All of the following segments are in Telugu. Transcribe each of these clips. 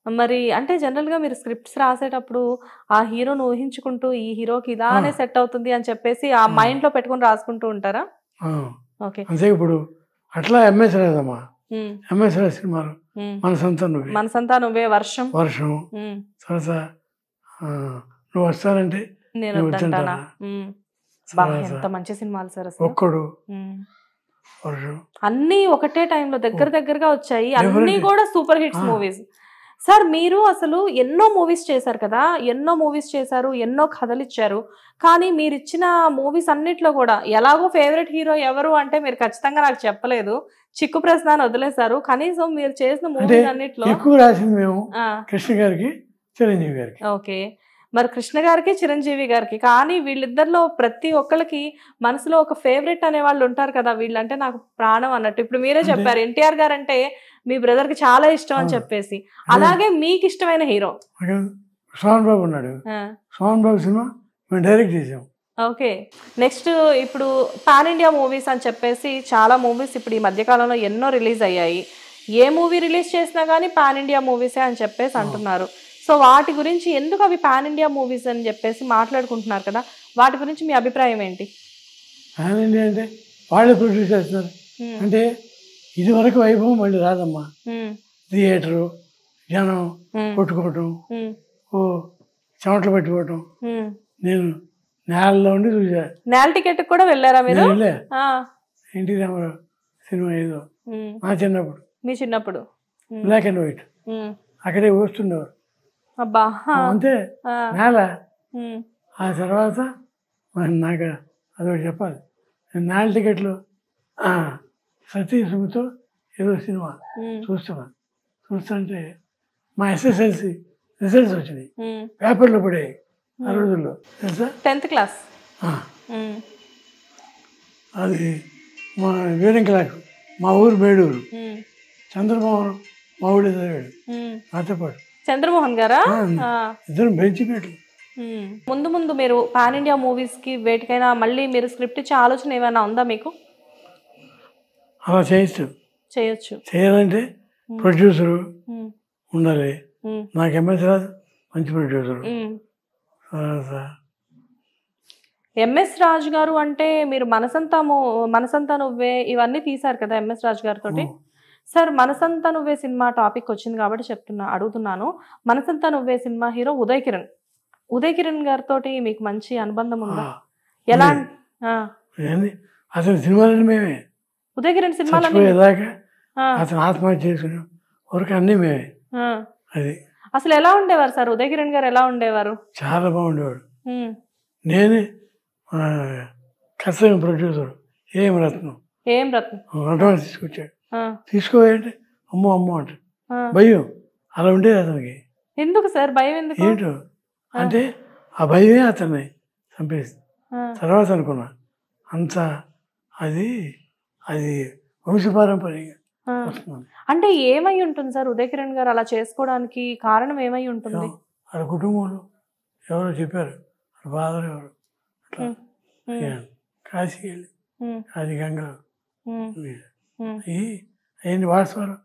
మరి అంటే జనరల్‌గా మీరు స్క్రిప్ట్స్ రాసేటప్పుడు ఆ హీరోని ఊహించుకుంటూ ఈ హీరోకి ఇలానే సెట్ అవుతుంది అని చెప్పేసి ఆ మైండ్‌లో పెట్టుకొని రాసుకుంటూ ఉంటారా? ఓకే. అంతే ఇప్పుడు అట్లా ఎంఎస్ రాదమ్మా. ఎంఎస్ రాజ్ సినిమాలు మనసంతా నువ్వే, మనసంతా నువ్వే, వర్షం, తర్వాత నువ్వు వస్తానంటే నేను వద్దంటానా. ఎంత మంచి సినిమాలు సార్ అసలు. ఒక్కడు, వర్షం అన్నీ ఒకటే టైంలో దగ్గరగా వచ్చాయి. అన్నీ కూడా సూపర్ హిట్స్ మూవీస్. సార్ మీరు అసలు ఎన్నో మూవీస్ చేశారు కదా, ఎన్నో మూవీస్ చేశారు, ఎన్నో కథలు ఇచ్చారు. కానీ మీరు ఇచ్చిన మూవీస్ అన్నిట్లో కూడా ఎలాగో ఫేవరెట్ హీరో ఎవరు అంటే మీరు ఖచ్చితంగా నాకు చెప్పలేదు. చిక్కు ప్రశ్న అని వదిలేశారు. కనీసం మీరు చేసిన మూవీస్ అన్నిట్లో ఎక్కువ రాసింది మేము కృష్ణ గారికి, చిరంజీవి గారికి. ఓకే. మరి కృష్ణ గారికి, చిరంజీవి గారికి. కానీ వీళ్ళిద్దరిలో ప్రతి ఒక్కరికి మనసులో ఒక ఫేవరెట్ అనే వాళ్ళు ఉంటారు కదా, వీళ్ళంటే నాకు ప్రాణం అన్నట్టు. ఇప్పుడు మీరే చెప్పారు ఎన్టీఆర్ గారు అంటే మీ బ్రదర్ కి చాలా ఇష్టం అని చెప్పేసి. అలాగే మీకు ఇష్టమైన హీరో సోహన్ బాబు ఉన్నాడు. సోహన్ బాబు సినిమా మేము డైరెక్ట్ చేసాం. ఓకే. నెక్స్ట్ ఇప్పుడు పాన్ ఇండియా మూవీస్ అని చెప్పేసి చాలా మూవీస్ ఇప్పుడు ఈ మధ్యకాలంలో ఎన్నో రిలీజ్ అయ్యాయి. ఏ మూవీ రిలీజ్ చేసినా కానీ పాన్ ఇండియా మూవీసే అని చెప్పేసి అంటున్నారు. సో వాటి గురించి ఎందుకు అవి పాన్ ఇండియా మూవీస్ అని చెప్పేసి మాట్లాడుకుంటున్నారు కదా, వాటి గురించి మీ అభిప్రాయం ఏంటి? పాన్ ఇండియా అంటే వాళ్ళే ప్రొడ్యూస్ చేస్తున్నారు. అంటే ఇది వరకు వైభవం మళ్ళీ రాదమ్మా. థియేటరు, జనం కొట్టుకోవటం, చెమటలు పట్టుకోవటం. నేను నేలలో ఉండి చూసా. నేల టికెట్ కూడా వెళ్ళారా మీరు? ఎన్టీ రామారావు సినిమా ఏదో మా చిన్నప్పుడు, మీ చిన్నప్పుడు బ్లాక్ అండ్ వైట్, అక్కడే వస్తుండేవారు. అబ్బా అంతే నేల. ఆ తర్వాత నాకు అదొకటి చెప్పాలి. నేల టికెట్లు సతీసుతో ఏదో సినిమా చూస్తుంటే మా ఎస్ఎస్ఎల్సి రిజల్ట్స్ వచ్చినాయి, పేపర్లో పడాయి ఆ రోజుల్లో తెలుసా. 10th class. అది మా వీరంకలాకు, మా ఊరు బేడూరు. చంద్రమోహన్ మా ఊళ్ళో చదివాడు నాతో పాటు. చంద్రమోహన్ గారా? ఇద్దరు బెంచిపేటలు. ముందు ముందు మీరు పాన్ ఇండియా మూవీస్ కి వేటికైనా మళ్ళీ మీరు స్క్రిప్ట్ ఇచ్చే ఆలోచన ఏమైనా ఉందా మీకు? అలా చేయొచ్చు. చేయాలంటే ప్రొడ్యూసరు ఉండాలి. నాకు ఎంఎస్ రాజు మంచి ప్రొడ్యూసరు. ఎంఎస్ రాజు గారు అంటే మీరు మనసంతా నువ్వే ఇవన్నీ తీశారు కదా ఎంఎస్ రాజు గారితో. సార్ మనసంతా నువ్వే సినిమా టాపిక్ వచ్చింది కాబట్టి అడుగుతున్నాను. మనసంతా నువ్వే సినిమా హీరో ఉదయ్ కిరణ్ గారితో మీకు మంచి అనుబంధం ఉందా? ఎలా? అసలు సినిమాలు మేమే, ఉదయ్ కిరణ్ సినిమాలు అతను ఆత్మహత్య చేసుకునే వరకు అన్నీ మేమే. అది అసలు ఎలా ఉండేవారు సార్ ఉదయ్ కిరణ్ గారు? ఎలా ఉండేవారు? చాలా బాగుండేవాడు. నేనే ఖచ్చితంగా ప్రొడ్యూసర్ ఏం రత్నం అడ్వాన్స్ తీసుకొచ్చాడు. తీసుకోవాలంటే అమ్మో అంటే భయం. అలా ఉండేది అతనికి. ఎందుకు సార్ భయం? ఎందుకు? ఏంటో అంటే ఆ భయమే అతన్ని చంపేసింది. తర్వాత అనుకున్నా అంత అది వంశపారంపర్యంగా. అంటే ఏమై ఉంటుంది సార్ ఉదయ్ కిరణ్ గారు అలా చేసుకోవడానికి కారణం ఏమై ఉంటుంది? వాళ్ళ కుటుంబంలో ఎవరో చెప్పారు, వాళ్ళ ఫాదర్ ఎవరు అట్లా కాశీకి వెళ్ళి అది గంగలో అయ్యింది వాస్తవాలు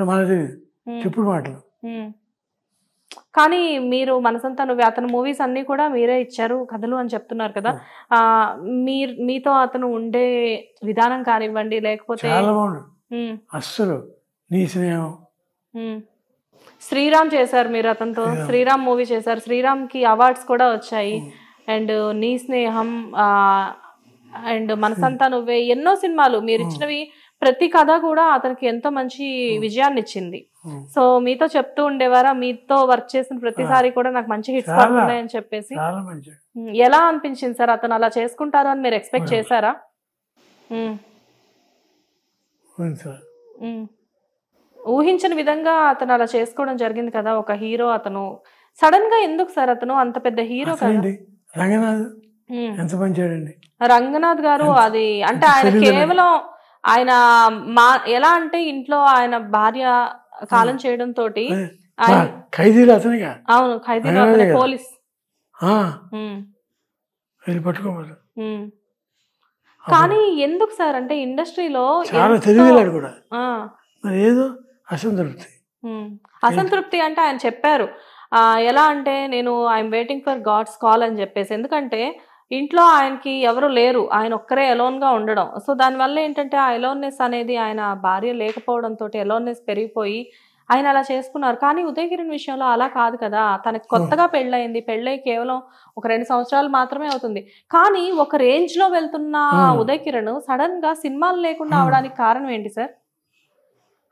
మనకు తెలియదు, చెప్పుడు మాటలు. కానీ మీరు మనసంతా నువ్వే అతను మూవీస్ అన్ని కూడా మీరే ఇచ్చారు కథలు అని చెప్తున్నారు కదా, మీతో అతను ఉండే విధానం కానివ్వండి లేకపోతే చాలా బాగుండు. అస్సలు నీ స్నేహం. శ్రీరామ్ చేశారు మీరు అతనితో, శ్రీరామ్ మూవీ చేశారు, శ్రీరామ్ కి అవార్డ్స్ కూడా వచ్చాయి. అండ్ నీ స్నేహం అండ్ మనసంతా నువ్వే ఎన్నో సినిమాలు మీరు ఇచ్చినవి. ప్రతి కథ కూడా అతనికి ఎంతో మంచి విజయాన్ని ఇచ్చింది. సో మీతో చెప్తూ ఉండేవారా, మీతో వర్క్ చేసిన ప్రతిసారి కూడా నాకు మంచి హిట్స్ పడుతున్నాయని చెప్పేసి? ఎలా అనిపించింది సార్ అతను అలా చేసుకుంటారు అని మీరు ఎక్స్పెక్ట్ చేశారా? ఊహించని విధంగా అతను అలా చేసుకోవడం జరిగింది కదా ఒక హీరో. అతను సడన్ గా ఎందుకు సార్ అతను అంత పెద్ద హీరో కదా? రంగనాథ్ గారు అది అంటే ఆయన కేవలం ఆయన ఎలా అంటే ఇంట్లో ఆయన భార్య కాలం చేయడం తోటి ఖైదీలు అతనిగా. అవును ఖైదీలు పోలీస్ పట్టుకోవాలి. కానీ ఎందుకు సార్ అంటే ఇండస్ట్రీలో చాలా తెలివిలాడు కూడా ఏదో అసంతృప్తి. అసంతృప్తి అంటే ఆయన చెప్పారు ఎలా అంటే నేను I'm waiting for God's call అని చెప్పేసి. ఎందుకంటే ఇంట్లో ఆయనకి ఎవరు లేరు, ఆయన ఒక్కరే ఎలోన్గా ఉండడం. సో దానివల్ల ఏంటంటే ఆ ఎలోన్నెస్ అనేది ఆయన భార్య లేకపోవడంతో ఎలోన్నెస్ పెరిగిపోయి ఆయన అలా చేసుకున్నారు. కానీ ఉదయకిరణ్ విషయంలో అలా కాదు కదా, తనకి కొత్తగా పెళ్ళయింది, పెళ్ళై కేవలం ఒక 2 సంవత్సరాలు మాత్రమే అవుతుంది. కానీ ఒక రేంజ్ లో వెళ్తున్న ఉదయకిరణ్ సడన్ గా సినిమాలు లేకుండా అవడానికి కారణం ఏంటి సార్?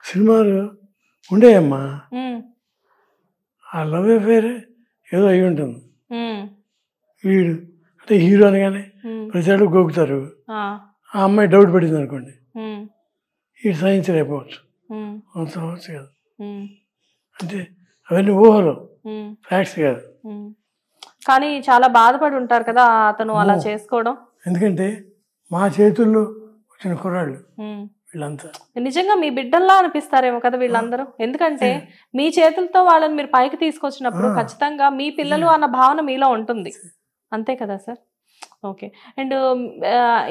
సినిమాలు ఉండేయమ్మా, ఆ లవ్ అఫేర్ ఏదో అయి ఉంటుంది. వీడు అంటే హీరో అనగానే ప్రతిసారి గోకుతారు. ఆ అమ్మాయి డౌట్ పడింది అనుకోండి, ఈ సహించలేకపోవచ్చు, అవచ్చు కదా. అంటే అవన్నీ ఊహలు, ఫ్యాక్ట్స్ కాదు. కానీ చాలా బాధపడి ఉంటారు కదా అతను అలా చేసుకోవడం. ఎందుకంటే మా చేతుల్లో వచ్చిన కుర్రాళ్ళు వీళ్ళంతా. నిజంగా మీ బిడ్డల్లా అనిపిస్తారేమో కదా వీళ్ళందరూ. ఎందుకంటే మీ చేతులతో వాళ్ళని మీరు పైకి తీసుకొచ్చినప్పుడు ఖచ్చితంగా మీ పిల్లలు అన్న భావన మీలో ఉంటుంది, అంతే కదా సార్? ఓకే. అండ్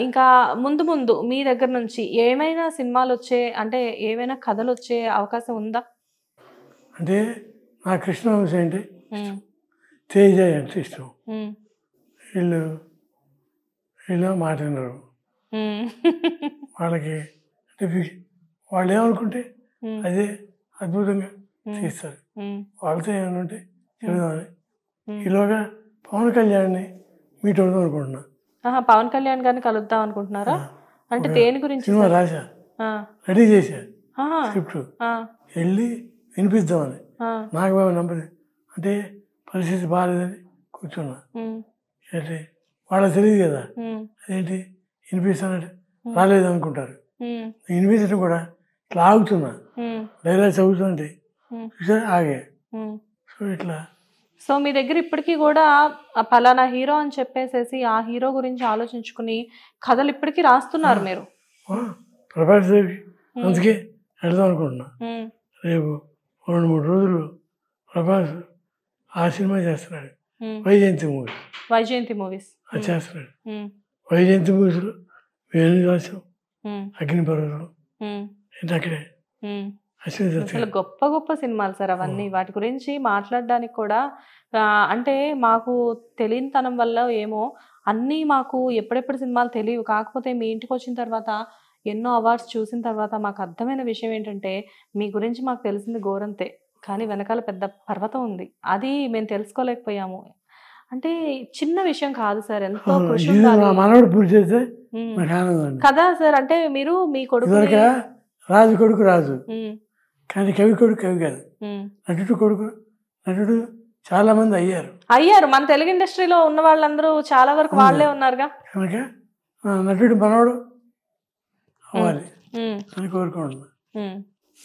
ఇంకా ముందు ముందు మీ దగ్గర నుంచి ఏమైనా సినిమాలు వచ్చే, అంటే ఏమైనా కథలు వచ్చే అవకాశం ఉందా? అంటే నా కృష్ణవంశ అంటే తేజ అంటే ఇష్టం. వీళ్ళు మాట వినరు. వాళ్ళకి అంటే వాళ్ళు ఏమనుకుంటే అదే అద్భుతంగా తీస్తారు. వాళ్ళతో ఏమైనా ఉంటే చెబుదామని ఈలోగా పవన్ కళ్యాణ్ని మీట్ అవుదాం అనుకుంటున్నా. పవన్ కళ్యాణ్ గారిని కలుద్దాం అనుకుంటున్నారా? అంటే దేని గురించి? సినిమా రాశా, రెడీ చేశా స్క్రిప్ట్, వెళ్ళి వినిపిద్దామని. నాకు బాబు నంబర్ అంటే పరిస్థితి బాగాలేదని కూర్చున్నా. అంటే వాళ్ళకి తెలియదు కదా, అదేంటి వినిపిస్తానంటే రాలేదు అనుకుంటారు. వినిపించడం కూడా ఇట్లా ఆగుతున్నా, డైలాగ్ చదువుతుంటే చూసారా ఆగే. సో ఇట్లా. సో మీ దగ్గర ఇప్పటికీ కూడా పలానా హీరో అని చెప్పేసేసి ఆ హీరో గురించి ఆలోచించుకుని కథలు ఇప్పటికీ రాస్తున్నారు మీరు? ప్రభాస్ అందుకే వెళ్దాం అనుకుంటున్నా. రేపు 2-3 రోజులు ప్రభాస్ ఆ సినిమా చేస్తున్నాడు, వైజయంతి మూవీస్ అది చేస్తున్నాడు. వైజయంతి మూవీస్లో వేణుదాసం, అగ్నిపర్వతం ఏంటి అక్కడే అసలు గొప్ప గొప్ప సినిమాలు సార్ అవన్నీ. వాటి గురించి మాట్లాడడానికి కూడా అంటే మాకు తెలియనితనం వల్ల ఏమో అన్నీ మాకు ఎప్పుడెప్పుడు సినిమాలు తెలియవు. కాకపోతే మీ ఇంటికి వచ్చిన తర్వాత ఎన్నో అవార్డ్స్ చూసిన తర్వాత మాకు అర్థమైన విషయం ఏంటంటే మీ గురించి మాకు తెలిసింది గోరంతే, కానీ వెనకాల పెద్ద పర్వతం ఉంది, అది మేము తెలుసుకోలేకపోయాము. అంటే చిన్న విషయం కాదు సార్, ఎంతో కృషి కదా సార్. అంటే మీరు మీ కొడుకు రాజు కొడుకు రాజు, కానీ కవి కొడుకు కవి కాదు, నటుడు కొడుకు నటుడు చాలా మంది అయ్యారు. మన తెలుగు ఇండస్ట్రీలో ఉన్న వాళ్ళందరూ చాలా వరకు వాళ్ళే ఉన్నారుగా, కనుక నటుడు మనవడు అవ్వాలి అని కోరుకుంటున్నా.